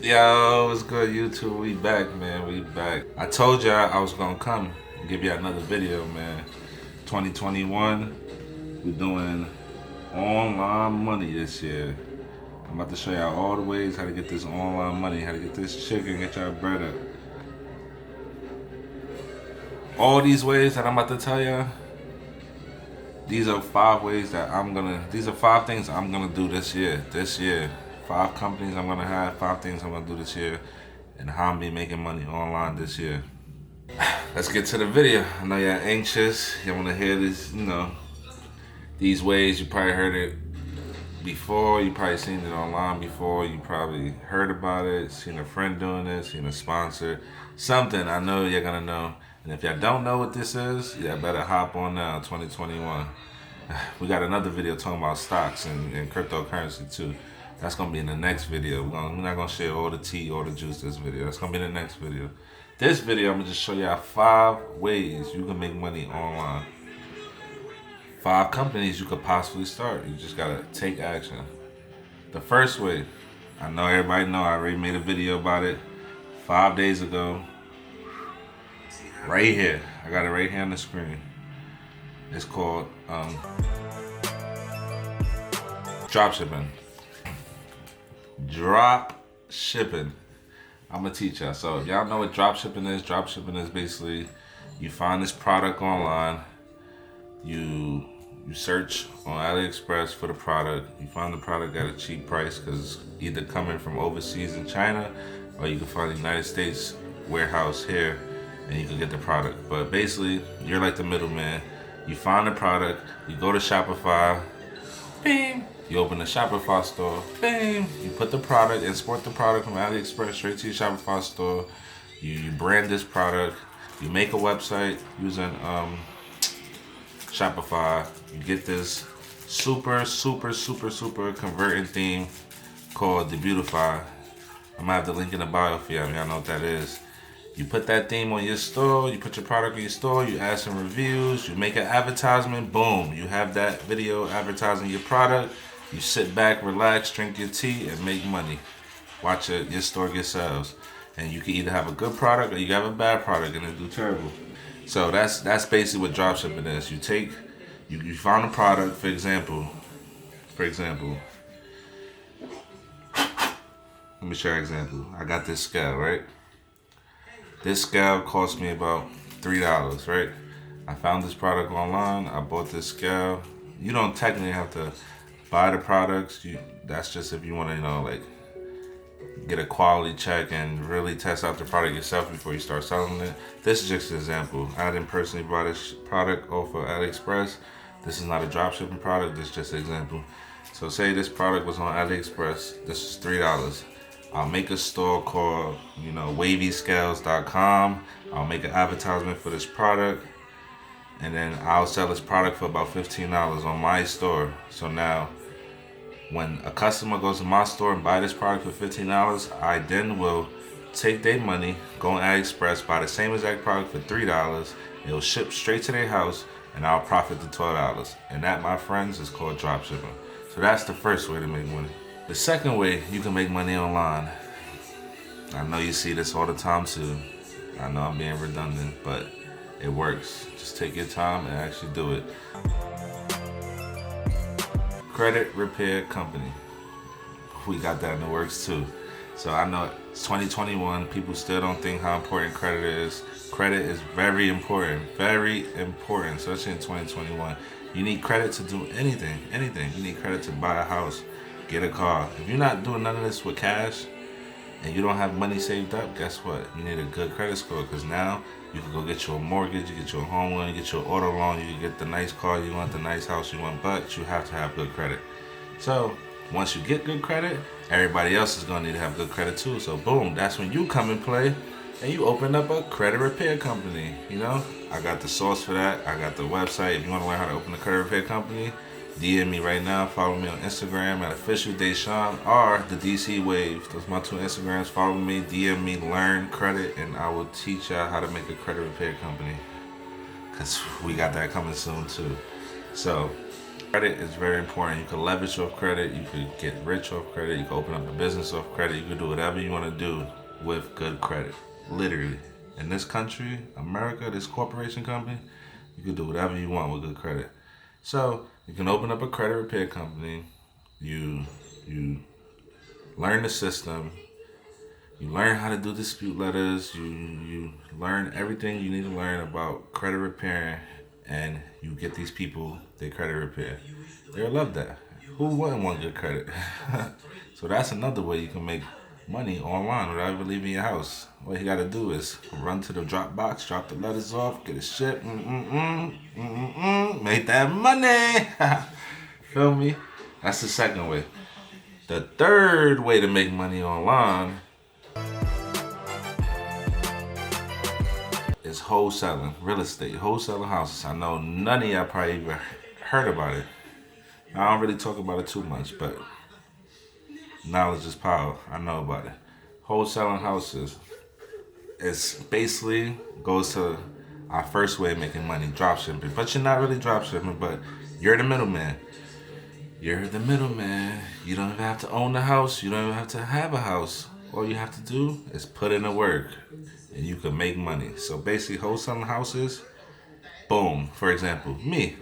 Yo, what's good, YouTube? We back, man. We back. I told y'all I was gonna come and give you another video, man. 2021, we're doing online money this year. I'm about to show y'all all the ways how to get this online money, how to get this chicken, get y'all bread up. All these ways that I'm about to tell y'all, these are 5 ways that these are 5 things I'm gonna do this year. 5 companies I'm gonna have, 5 things I'm gonna do this year, and how I'm be making money online this year. Let's get to the video. I know y'all anxious. Y'all wanna hear this, these ways. You probably heard it before. You probably seen it online before. You probably heard about it, seen a friend doing it, seen a sponsor. Something I know you're gonna know. And if y'all don't know what this is, y'all better hop on now, 2021. We got another video talking about stocks and cryptocurrency too. That's gonna be in the next video. We're not gonna share all the tea or the juice this video. That's gonna be in the next video. This video, I'm gonna just show y'all 5 ways you can make money online. 5 companies you could possibly start. You just gotta take action. The first way, I know everybody know, I already made a video about it 5 days ago. Right here, I got it right here on the screen. It's called dropshipping. Drop shipping. I'm gonna teach y'all. So if y'all know what dropshipping is basically you find this product online, you search on AliExpress for the product, you find the product at a cheap price because it's either coming from overseas in China or you can find the United States warehouse here and you can get the product. But basically you're like the middleman. You find the product, you go to Shopify, bing. You open the Shopify store, bam, you put the product, export the product from AliExpress straight to your Shopify store. You brand this product, you make a website using Shopify. You get this super converting theme called the Beautify. I'm gonna have the link in the bio for y'all know what that is. You put that theme on your store, you put your product on your store, you add some reviews, you make an advertisement, boom, you have that video advertising your product. You sit back, relax, drink your tea, and make money. Watch your store get sales. And you can either have a good product or you have a bad product and it do terrible. So that's basically what dropshipping is. You found a product, for example, let me show you an example. I got this scale, right? This scale cost me about $3, right? I found this product online, I bought this scale. You don't technically have to buy the products. That's just if you want to, get a quality check and really test out the product yourself before you start selling it. This is just an example. I didn't personally buy this product off of AliExpress. This is not a dropshipping product. This is just an example. So say this product was on AliExpress. This is $3. I'll make a store called, wavyscales.com. I'll make an advertisement for this product. And then I'll sell this product for about $15 on my store. So now, when a customer goes to my store and buy this product for $15, I then will take their money, go on AliExpress, buy the same exact product for $3. It'll ship straight to their house, and I'll profit the $12. And that, my friends, is called dropshipping. So that's the first way to make money. The second way you can make money online, I know you see this all the time too. I know I'm being redundant, but it works. Just take your time and actually do it. Credit repair company. We got that in the works too. So I know it's 2021. People still don't think how important credit is. Credit is very important, especially in 2021. You need credit to do anything. You need credit to buy a house, get a car. If you're not doing none of this with cash and you don't have money saved up, guess what? You need a good credit score, because now you can go get you a mortgage, you get your home loan, you get your auto loan, you can get the nice car you want, the nice house you want, but you have to have good credit. So once you get good credit, everybody else is gonna need to have good credit too. So boom, that's when you come and play and you open up a credit repair company. I got the source for that. I got the website. If you want to learn how to open a credit repair company, DM me right now. Follow me on Instagram at officialdeshawn or the DC Wave. Those are my 2 Instagrams. Follow me, DM me, learn credit, and I will teach y'all how to make a credit repair company. Because we got that coming soon too. So Credit is very important. You can leverage off credit. You could get rich off credit. You can open up a business off credit. You can do whatever you want to do with good credit. Literally. In this country, America, this corporation company, you can do whatever you want with good credit. So you can open up a credit repair company. You learn the system. You learn how to do dispute letters. You learn everything you need to learn about credit repair, and you get these people their credit repair. They'll love that. Who wouldn't want good credit? So that's another way you can make money online without even leaving your house. What you got to do is run to the drop box, drop the letters off, get it shipped, make that money. Feel me? That's the second way. The third way to make money online is wholesaling, real estate, wholesaling houses. I know none of y'all probably even heard about it. I don't really talk about it too much, but knowledge is power. I know about it. Wholesaling houses is basically goes to our first way of making money, dropshipping. But you're not really dropshipping, but you're the middleman. You're the middleman. You don't even have to own the house. You don't even have to have a house. All you have to do is put in the work, and you can make money. So basically, wholesaling houses, boom. For example, me,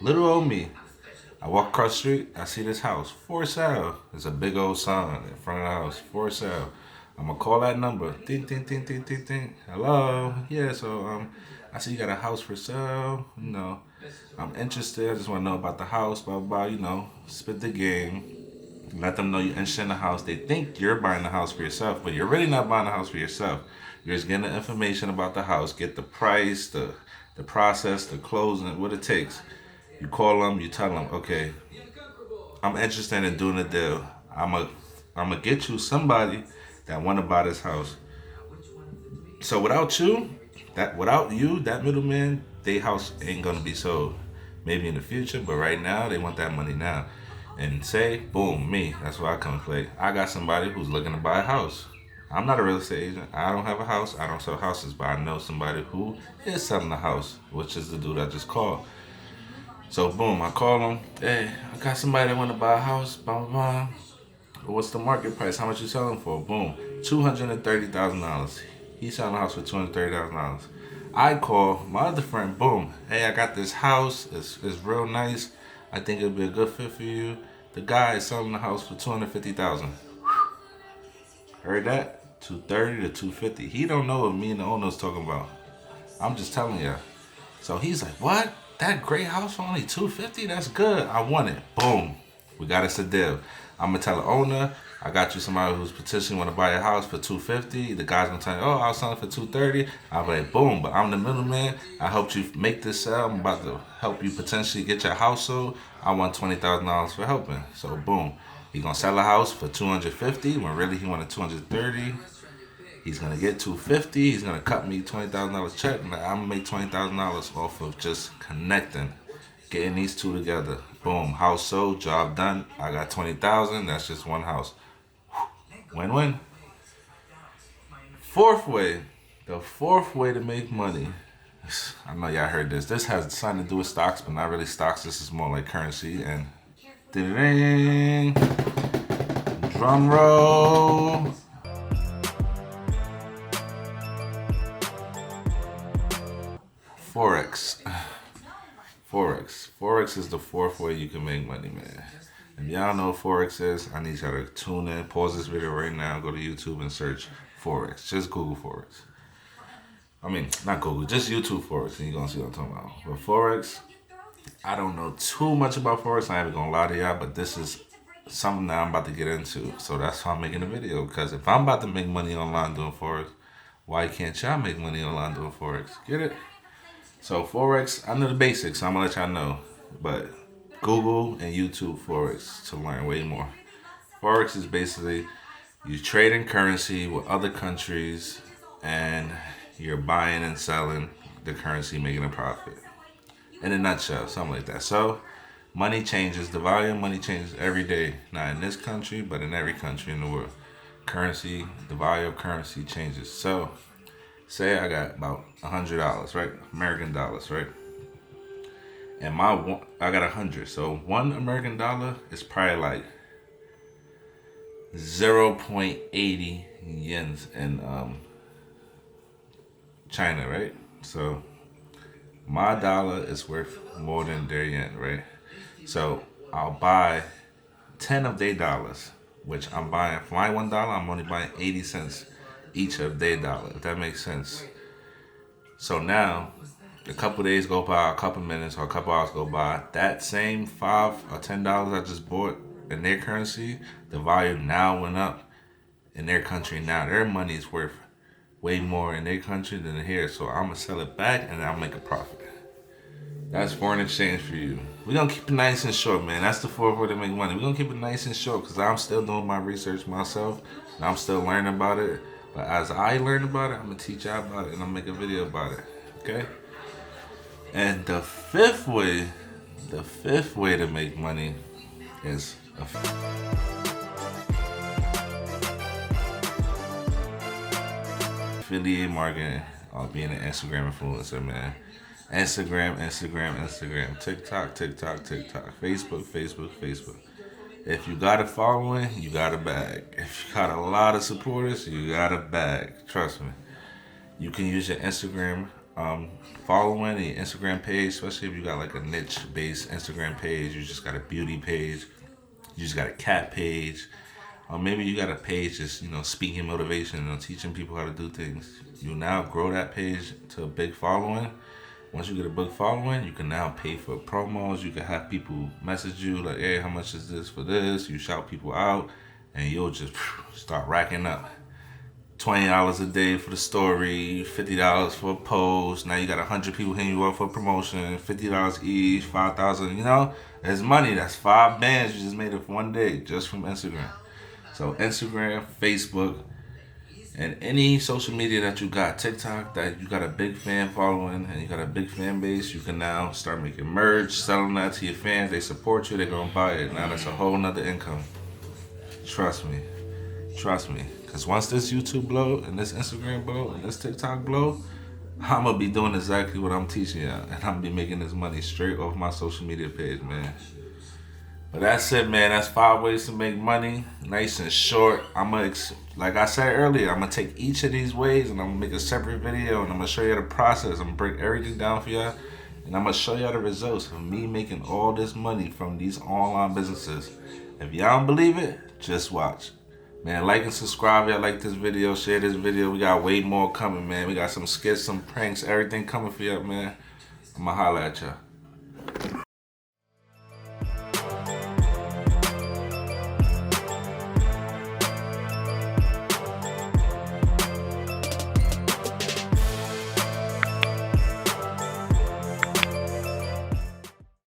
little old me. I walk across the street, I see this house, for sale. There's a big old sign in front of the house, for sale. I'm gonna call that number. Ding, ding, ding, ding, ding, ding. Hello. Yeah, so I see you got a house for sale. You know, I'm interested. I just want to know about the house. Blah blah. You know, spit the game. Let them know you're interested in the house. They think you're buying the house for yourself, but you're really not buying the house for yourself. You're just getting the information about the house, get the price, the process, the closing, what it takes. You call them, you tell them, okay, I'm interested in doing a deal. I'm gonna get you somebody that want to buy this house. So without you, that middleman, their house ain't gonna be sold. Maybe in the future, but right now they want that money now. And say, boom, me. That's where I come play. I got somebody who's looking to buy a house. I'm not a real estate agent. I don't have a house. I don't sell houses, but I know somebody who is selling a house, which is the dude I just called. So boom, I call him. Hey, I got somebody that want to buy a house. Blah blah blah. What's the market price? How much you selling for? Boom, $230,000. He's selling a house for $230,000. I call my other friend. Boom. Hey, I got this house. It's real nice. I think it'll be a good fit for you. The guy is selling the house for $250,000. Heard that? 230 to 250. He don't know what me and the owner's talking about. I'm just telling you. So he's like, what? That great house for only $250? That's good. I want it. Boom. We got us a deal. I'm gonna tell the owner, I got you somebody who's potentially want to buy a house for $250. The guy's gonna tell you, oh, I was selling for $230. I'm like, boom. But I'm the middleman. I helped you make this sale. I'm about to help you potentially get your house sold. I want $20,000 for helping. So boom. He gonna sell a house for $250 when really he wanted $230. He's gonna get $250. He's gonna cut me $20,000 check. And I'm gonna make $20,000 off of just connecting, getting these two together. Boom, house sold, job done. I got $20,000. That's just one house. Win-win. Fourth way, the fourth way to make money. I know y'all heard this. This has something to do with stocks, but not really stocks. This is more like currency. And ding, drum roll. FOREX. FOREX is the fourth way you can make money, man. If y'all know what FOREX is, I need y'all to tune in, pause this video right now, go to YouTube and search FOREX. Just Google FOREX. I mean, not Google, just YouTube FOREX, and you're gonna see what I'm talking about. But FOREX, I don't know too much about FOREX. I ain't gonna lie to y'all, but this is something that I'm about to get into. So that's why I'm making a video. Because if I'm about to make money online doing FOREX, why can't y'all make money online doing FOREX? Get it? So FOREX, I know the basics, so I'm gonna let y'all know. But Google and YouTube FOREX to learn way more. FOREX is basically you trade in currency with other countries and you're buying and selling the currency, making a profit. In a nutshell, something like that. So money changes, the value of money changes every day. Not in this country, but in every country in the world. Currency, the value of currency changes. So say I got about $100, right? American dollars, right? and I got 100. So $1 is probably like 0.80 yens in China, right? So my dollar is worth more than their yen, right? So I'll buy 10 of their dollars, which I'm buying for my $1, I'm only buying 80 cents each of their dollar, if that makes sense. So now, a couple days go by, a couple minutes or a couple hours go by, that same $5 or $10 I just bought in their currency, the value now went up in their country. Now their money is worth way more in their country than here. So I'm gonna sell it back and I'll make a profit. That's foreign exchange for you. We're gonna keep it nice and short, man. That's the fourth way to make money. We're gonna keep it nice and short because I'm still doing my research myself and I'm still learning about it. But as I learn about it, I'm gonna teach y'all about it and I'm gonna make a video about it. Okay? And the fifth way to make money is affiliate marketing or being an Instagram influencer, man. Instagram, TikTok, Facebook. If you got a following, you got a bag. If you got a lot of supporters, you got a bag. Trust me. You can use your Instagram following and your Instagram page, especially if you got like a niche-based Instagram page. You just got a beauty page. You just got a cat page. Or maybe you got a page just, speaking motivation, teaching people how to do things. You now grow that page to a big following. Once you get a big following, you can now pay for promos. You can have people message you like, hey, how much is this for this? You shout people out and you'll just start racking up. $20 a day for the story, $50 for a post. Now you got 100 people hitting you up for a promotion, $50 each, 5,000, There's money. That's 5 bands you just made it for one day just from Instagram. So Instagram, Facebook, and any social media that you got, TikTok, that you got a big fan following and you got a big fan base, you can now start making merch, selling that to your fans. They support you, they're going to buy it. Now that's a whole nother income. Trust me. Because once this YouTube blow and this Instagram blow and this TikTok blow, I'm going to be doing exactly what I'm teaching y'all. And I'm going to be making this money straight off my social media page, man. But that's it, man. That's 5 ways to make money. Nice and short. Like I said earlier, I'm going to take each of these ways and I'm going to make a separate video and I'm going to show you the process. I'm going to break everything down for y'all. And I'm going to show y'all the results of me making all this money from these online businesses. If y'all don't believe it, just watch. Man, like and subscribe. Y'all like this video. Share this video. We got way more coming, man. We got some skits, some pranks, everything coming for y'all, man. I'm going to holler at y'all.